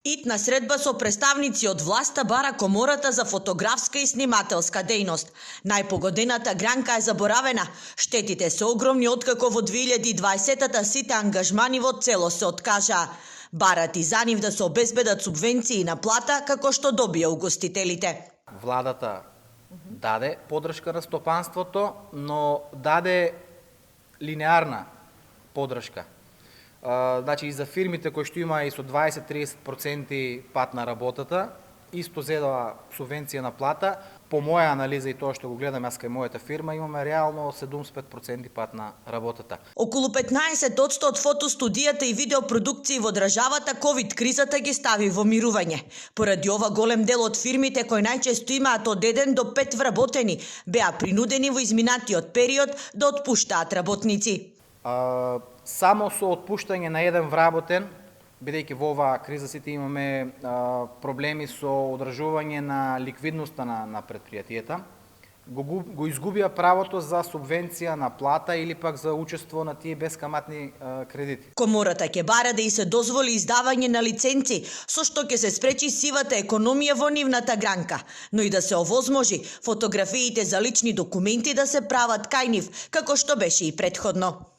Итна средба со представници од власта бара Комората за фотографска и снимателска дејност. Најпогодената гранка е заборавена. Штетите се огромни откако во 2020-та сите ангажмани во цело се откажаа. Барат и за нив да се обезбедат субвенции на плата како што добија угостителите. Владата даде подршка на стопанството, но даде линеарна подршка. Значи и за фирмите кои што има и со 20-30% пат на работата, исто зедува субвенција на плата. По моја анализа и тоа што го гледам јас кај мојата фирма, имаме реално 75% пат на работата. Околу 15% од фотостудијата и видеопродукции во државата ковид кризата ги стави во мирување. Поради ова голем дел од фирмите кои најчесто имаат од 1 до 5 вработени беа принудени во изминатиот период да отпуштаат работници. Само со отпуштање на еден вработен, бидејќи во оваа криза сите имаме проблеми со одржување на ликвидноста на предпријатијата, го изгубија правото за субвенција на плата или пак за учество на тие бескаматни кредити. Комората ќе бара да и се дозволи издавање на лиценци, со што ќе се спречи сивата економија во нивната гранка, но и да се овозможи фотографиите за лични документи да се прават кај нив, како што беше и претходно.